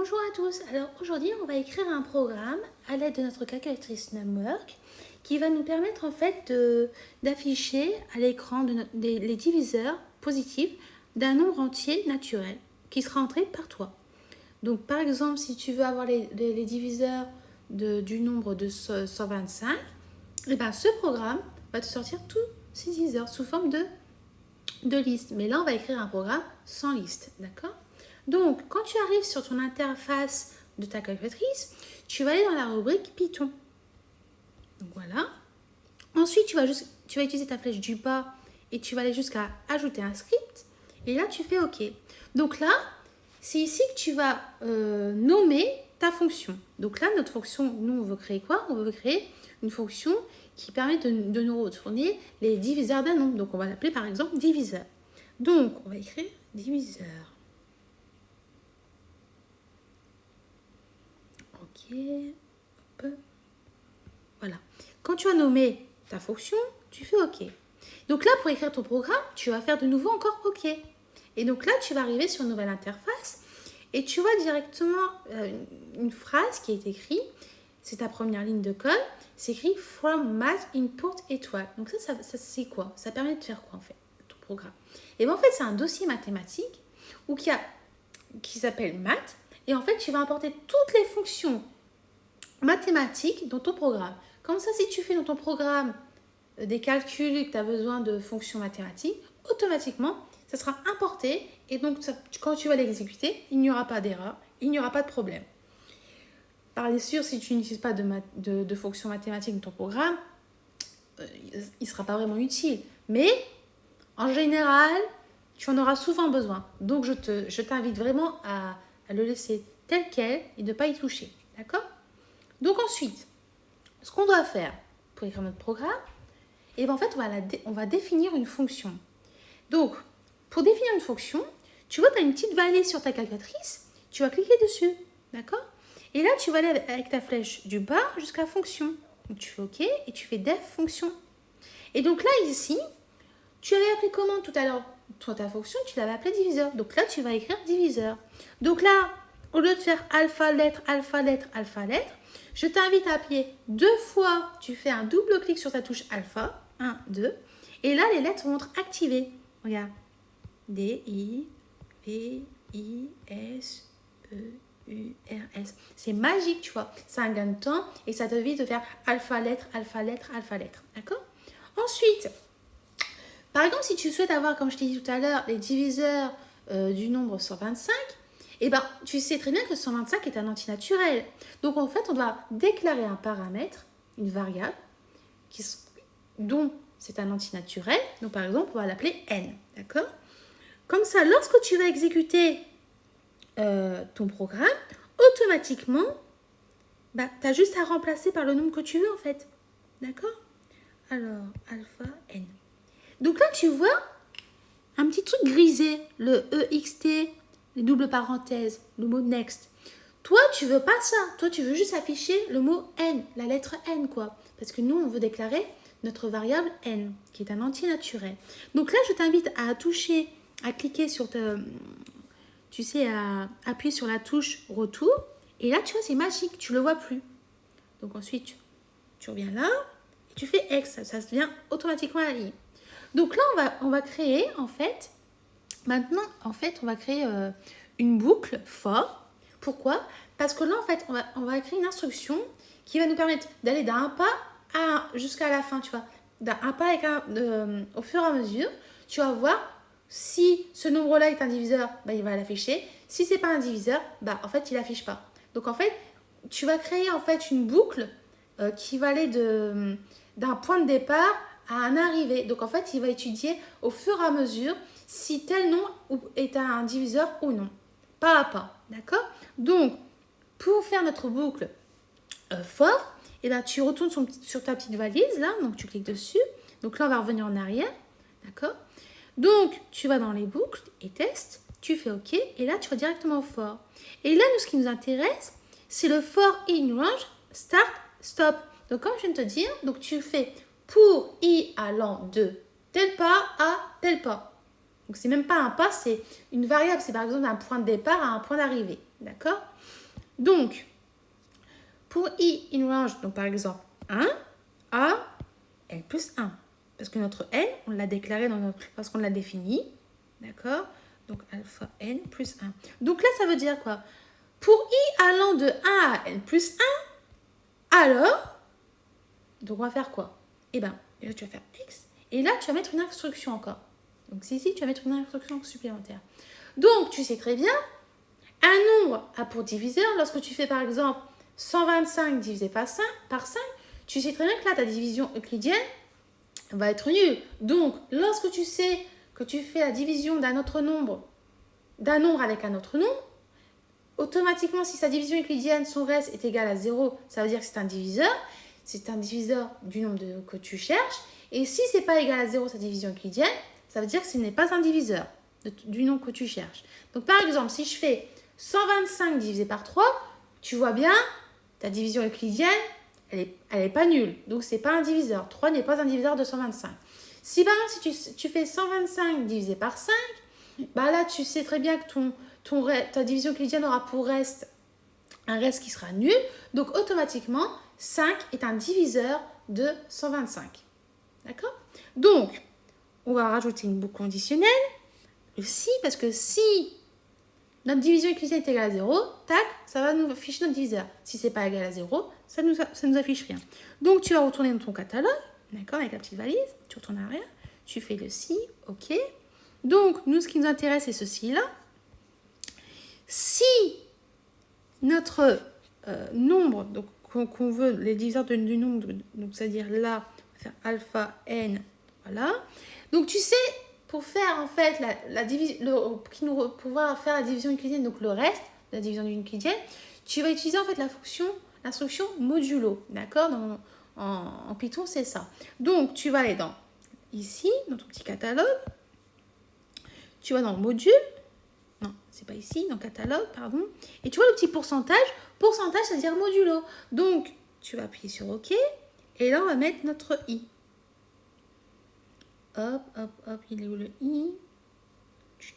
Bonjour à tous, alors aujourd'hui on va écrire un programme à l'aide de notre calculatrice Numwork qui va nous permettre en fait d'afficher à l'écran les diviseurs positifs d'un nombre entier naturel qui sera entré par toi. Donc par exemple si tu veux avoir les diviseurs du nombre de 125, et ben, ce programme va te sortir tous ces diviseurs sous forme de liste. Mais là on va écrire un programme sans liste, d'accord ? Donc, quand tu arrives sur ton interface de ta calculatrice, tu vas aller dans la rubrique Python. Donc voilà. Ensuite, tu vas utiliser ta flèche du bas et tu vas aller jusqu'à ajouter un script. Et là, tu fais OK. Donc là, c'est ici que tu vas nommer ta fonction. Donc là, notre fonction, nous, on veut créer quoi? On veut créer une fonction qui permet de nous retourner les diviseurs d'un nombre. Donc, on va l'appeler par exemple diviseur. Donc, on va écrire diviseur. Ok, hop. Voilà. Quand tu as nommé ta fonction, tu fais OK. Donc là, pour écrire ton programme, tu vas faire de nouveau encore OK. Et donc là, tu vas arriver sur une nouvelle interface et tu vois directement une phrase qui est écrite. C'est ta première ligne de code. C'est écrit From Math Input étoile. Donc ça c'est quoi? Ça permet de faire quoi en fait, ton programme? Et bien en fait, c'est un dossier mathématique qui s'appelle Math. Et en fait, tu vas importer toutes les fonctions mathématiques dans ton programme. Comme ça, si tu fais dans ton programme des calculs et que tu as besoin de fonctions mathématiques, automatiquement, ça sera importé. Et donc, quand tu vas l'exécuter, il n'y aura pas d'erreur, il n'y aura pas de problème. Par sûr, si tu n'utilises pas de fonctions mathématiques dans ton programme, il ne sera pas vraiment utile. Mais, en général, tu en auras souvent besoin. Donc, je t'invite vraiment à le laisser tel quel et de ne pas y toucher. D'accord? Donc ensuite, ce qu'on doit faire pour écrire notre programme, et bien en fait, on va définir une fonction. Donc, pour définir une fonction, tu vois, tu as une petite vallée sur ta calculatrice, tu vas cliquer dessus, d'accord? Et là, tu vas aller avec ta flèche du bas jusqu'à fonction. Donc, tu fais OK et tu fais def fonction. Et donc là, ici, tu avais appelé comment tout à l'heure? Ta fonction, tu l'avais appelée diviseur. Donc là, tu vas écrire diviseur. Donc là, au lieu de faire alpha, lettre, alpha, lettre, alpha, lettre, je t'invite à appuyer 2 fois. Tu fais un double clic sur ta touche alpha. 1, 2. Et là, les lettres vont être activées. Regarde. D, I, P, I, S, E, U, R, S. C'est magique, tu vois. C'est un gain de temps et ça t'évite de faire alpha, lettre, alpha, lettre, alpha, lettre. D'accord? Ensuite, par exemple, si tu souhaites avoir, comme je t'ai dit tout à l'heure, les diviseurs du nombre 125, eh ben, tu sais très bien que 125 est un antinaturel. Donc, en fait, on doit déclarer un paramètre, une variable, dont c'est un antinaturel. Donc, par exemple, on va l'appeler n. D'accord? Comme ça, lorsque tu vas exécuter ton programme, automatiquement, bah, tu as juste à remplacer par le nombre que tu veux, en fait. D'accord? Alors, alpha n. Donc là, tu vois un petit truc grisé, le EXT, les doubles parenthèses, le mot next. Toi, tu veux pas ça. Toi, tu veux juste afficher le mot n, la lettre n, quoi. Parce que nous, on veut déclarer notre variable n, qui est un antinaturel. Donc là, je t'invite à cliquer sur tu sais, à appuyer sur la touche retour. Et là, tu vois, c'est magique, tu le vois plus. Donc ensuite, tu reviens là et tu fais X, ça se vient automatiquement à la ligne. Donc là, on va créer, en fait, maintenant, en fait, on va créer une boucle for. Pourquoi? Parce que là, en fait, on va créer une instruction qui va nous permettre d'aller d'un pas jusqu'à la fin, tu vois. Un pas au fur et à mesure, tu vas voir si ce nombre-là est un diviseur, bah, il va l'afficher. Si c'est pas un diviseur, bah, en fait, il l'affiche pas. Donc, en fait, tu vas créer en fait une boucle qui va aller d'un point de départ à un arrivée. Donc en fait, il va étudier au fur et à mesure si tel nom est un diviseur ou non. Pas à pas, d'accord? Donc, pour faire notre boucle for, eh ben, tu retournes sur ta petite valise, là, donc tu cliques dessus. Donc là, on va revenir en arrière, d'accord? Donc, tu vas dans les boucles et test, tu fais OK, et là, tu vas directement au for. Et là, nous, ce qui nous intéresse, c'est le for in range start, stop. Donc, comme je viens de te dire, donc tu fais pour i allant de tel pas à tel pas. Donc, c'est même pas un pas, c'est une variable. C'est par exemple un point de départ à un point d'arrivée. D'accord? Donc, pour i in range, donc par exemple 1, a n plus 1. Parce que notre n, on l'a déclaré parce qu'on l'a défini. D'accord? Donc, alpha n plus 1. Donc là, ça veut dire quoi? Pour i allant de 1 à n plus 1, alors, donc on va faire quoi? Eh bien, là, tu vas faire x. Et là, tu vas mettre une instruction encore. Donc, ici, tu vas mettre une instruction supplémentaire. Donc, tu sais très bien, un nombre a pour diviseur, lorsque tu fais par exemple 125 divisé par 5, tu sais très bien que là, ta division euclidienne va être nulle. Donc, lorsque tu sais que tu fais la division d'un nombre avec un autre nombre, automatiquement, si sa division euclidienne, son reste est égal à 0, ça veut dire que c'est un diviseur. C'est un diviseur du nombre que tu cherches. Et si ce n'est pas égal à 0, sa division euclidienne, ça veut dire que ce n'est pas un diviseur du nombre que tu cherches. Donc, par exemple, si je fais 125 divisé par 3, tu vois bien, ta division euclidienne, elle est pas nulle. Donc, ce n'est pas un diviseur. 3 n'est pas un diviseur de 125. Si par exemple, si tu fais 125 divisé par 5, bah là, tu sais très bien que ta division euclidienne aura pour reste un reste qui sera nul. Donc, automatiquement, 5 est un diviseur de 125. D'accord? Donc, on va rajouter une boucle conditionnelle. Le si, parce que si notre division euclidienne est égale à 0, tac, ça va nous afficher notre diviseur. Si c'est pas égal à 0, ça nous affiche rien. Donc, tu vas retourner dans ton catalogue, d'accord, avec la petite valise, tu retournes à rien, tu fais le si, ok. Donc, nous, ce qui nous intéresse, c'est ceci-là. Si notre nombre, donc qu'on veut, les diviseurs du nombre, donc c'est-à-dire là, on va faire alpha n, voilà. Donc, tu sais, pour faire en fait pour pouvoir faire la division euclidienne, donc le reste de la division euclidienne, tu vas utiliser en fait l'instruction modulo, d'accord? En Python, c'est ça. Donc, tu vas aller ici, dans ton petit catalogue, tu vas dans module, non, c'est pas ici, dans catalogue, pardon, et tu vois le petit pourcentage, c'est-à-dire modulo. Donc, tu vas appuyer sur OK, et là, on va mettre notre i. Hop, hop, hop, il est où le i? Je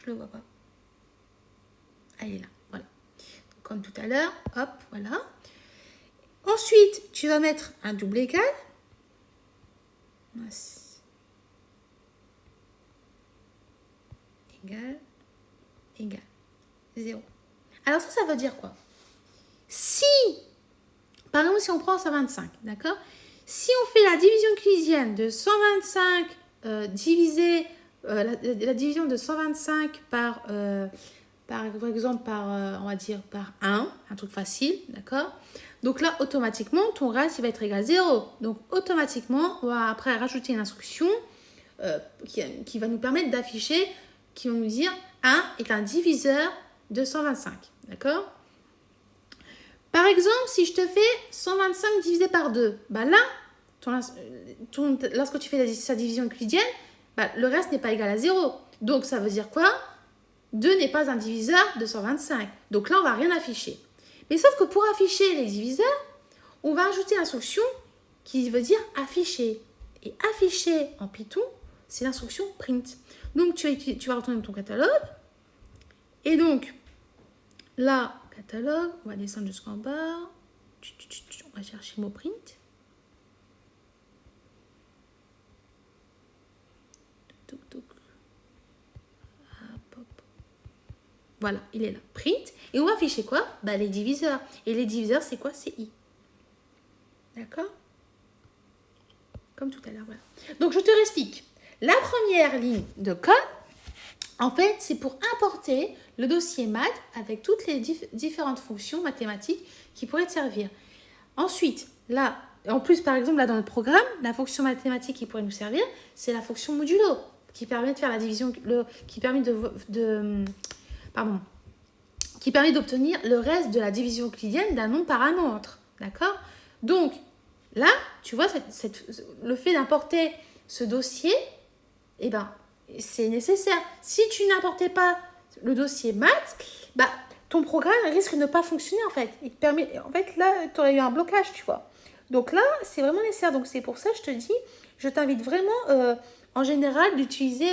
le vois pas. Ah, il est là, voilà. Donc, comme tout à l'heure, hop, voilà. Ensuite, tu vas mettre un double égal. Égal, 0. Alors ça veut dire quoi? Si, par exemple, si on prend 125, d'accord? Si on fait la division euclidienne de 125 divisé, la division de 125 par exemple, on va dire par 1, un truc facile, d'accord? Donc là, automatiquement, ton reste, il va être égal à 0. Donc, automatiquement, on va après rajouter une instruction qui va nous permettre d'afficher, qui va nous dire 1 est un diviseur de 125, d'accord? Par exemple, si je te fais 125 divisé par 2, bah là, lorsque tu fais sa division euclidienne, bah, le reste n'est pas égal à 0. Donc, ça veut dire quoi? 2 n'est pas un diviseur de 125. Donc là, on ne va rien afficher. Mais sauf que pour afficher les diviseurs, on va ajouter l'instruction qui veut dire afficher. Et afficher en Python, c'est l'instruction print. Donc, tu vas retourner dans ton catalogue. Et donc, là, catalogue, on va descendre jusqu'en bas. On va chercher le mot print. Voilà, il est là, print. Et on va afficher quoi? Bah, les diviseurs. Et les diviseurs, c'est quoi? C'est i. D'accord? Comme tout à l'heure, voilà. Donc, je te réexplique. La première ligne de code, en fait, c'est pour importer le dossier maths avec toutes les différentes fonctions mathématiques qui pourraient te servir. Ensuite, là, en plus, par exemple, là, dans le programme, la fonction mathématique qui pourrait nous servir, c'est la fonction modulo, qui permet de faire la division, qui permet qui permet d'obtenir le reste de la division euclidienne d'un nombre par un autre. D'accord? Donc, là, tu vois, le fait d'importer ce dossier, eh ben, c'est nécessaire. Si tu n'importais pas le dossier maths, bah, ton programme risque de ne pas fonctionner, en fait. En fait, là, tu aurais eu un blocage, tu vois. Donc là, c'est vraiment nécessaire. Donc, c'est pour ça que je te dis, je t'invite vraiment en général d'utiliser,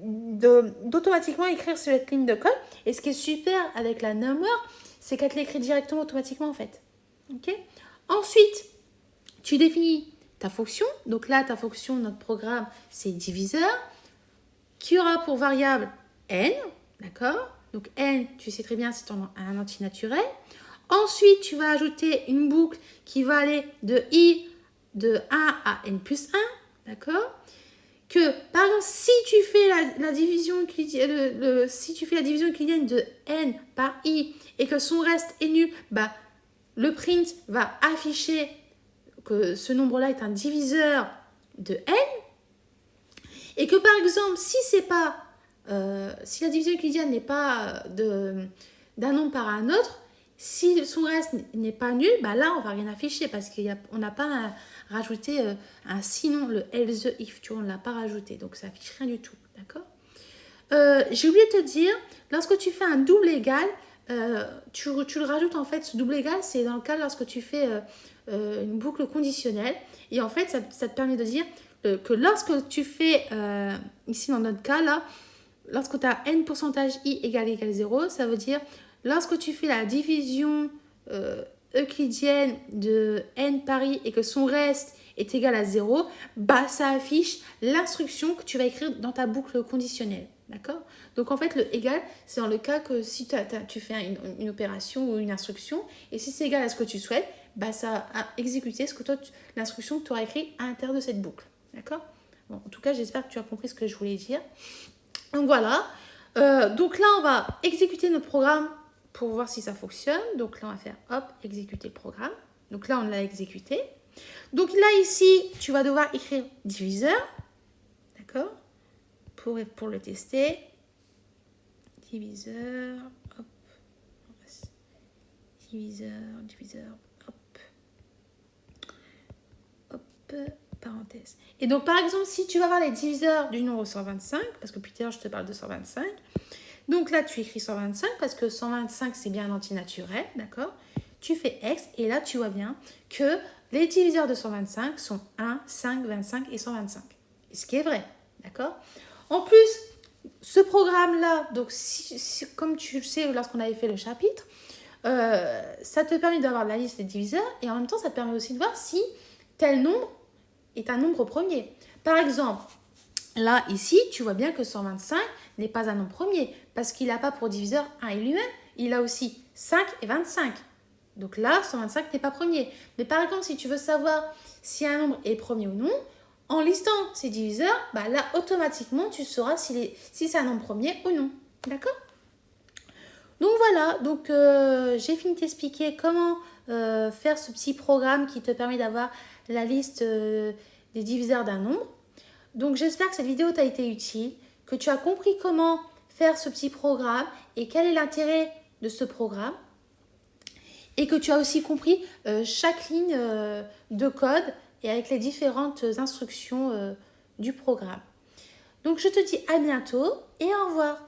d'automatiquement écrire sur cette ligne de code. Et ce qui est super avec la numWord, c'est qu'elle te l'écrit directement automatiquement en fait. Ok. Ensuite, tu définis ta fonction. Donc là, ta fonction, notre programme, c'est diviseur, qui aura pour variable n, d'accord? Donc n, tu sais très bien, c'est un entier naturel. Ensuite, tu vas ajouter une boucle qui va aller de i de 1 à n plus 1, d'accord? Que, par exemple, si tu fais la division si tu fais la division euclidienne de n par i et que son reste est nul, bah, le print va afficher que ce nombre-là est un diviseur de n. Et que, par exemple, si la division euclidienne n'est pas d'un nombre par un autre, si son reste n'est pas nul, bah là, on ne va rien afficher parce qu'on n'a pas rajouté un sinon, le else if, tu vois, on ne l'a pas rajouté. Donc, ça n'affiche rien du tout, d'accord? J'ai oublié de te dire, lorsque tu fais un double égal, tu le rajoutes en fait, ce double égal, c'est dans le cas lorsque tu fais une boucle conditionnelle. Et en fait, ça te permet de dire que lorsque tu fais, ici dans notre cas là, lorsque tu as n pourcentage i égale 0, ça veut dire lorsque tu fais la division euclidienne de n par i et que son reste est égal à 0, bah ça affiche l'instruction que tu vas écrire dans ta boucle conditionnelle. D'accord? Donc en fait, le égal, c'est dans le cas que si tu fais une opération ou une instruction, et si c'est égal à ce que tu souhaites, bah ça a exécuté l'instruction que tu auras écrite à l'intérieur de cette boucle. D'accord? Bon, en tout cas, j'espère que tu as compris ce que je voulais dire. Donc voilà. Donc là, on va exécuter notre programme pour voir si ça fonctionne. Donc là, on va faire hop, exécuter le programme. Donc là, on l'a exécuté. Donc là, ici, tu vas devoir écrire diviseur. D'accord? Pour le tester. Diviseur, hop. Diviseur, hop. Hop, parenthèse. Et donc, par exemple, si tu vas avoir les diviseurs du nombre 125, parce que plus tard, je te parle de 125. Donc là, tu écris 125 parce que 125, c'est bien un entier naturel, d'accord? Tu fais X et là, tu vois bien que les diviseurs de 125 sont 1, 5, 25 et 125. Et ce qui est vrai, d'accord? En plus, ce programme-là, donc comme tu le sais lorsqu'on avait fait le chapitre, ça te permet d'avoir la liste des diviseurs et en même temps, ça te permet aussi de voir si tel nombre est un nombre premier. Par exemple, là, ici, tu vois bien que 125 n'est pas un nombre premier parce qu'il n'a pas pour diviseur 1 et lui-même, il a aussi 5 et 25. Donc là, 125 n'est pas premier. Mais par exemple, si tu veux savoir si un nombre est premier ou non, en listant ses diviseurs, bah là, automatiquement, tu sauras si c'est un nombre premier ou non. D'accord? Donc voilà, donc j'ai fini de t'expliquer comment faire ce petit programme qui te permet d'avoir la liste des diviseurs d'un nombre. Donc j'espère que cette vidéo t'a été utile, que tu as compris comment faire ce petit programme et quel est l'intérêt de ce programme. Et que tu as aussi compris chaque ligne de code et avec les différentes instructions du programme. Donc je te dis à bientôt et au revoir.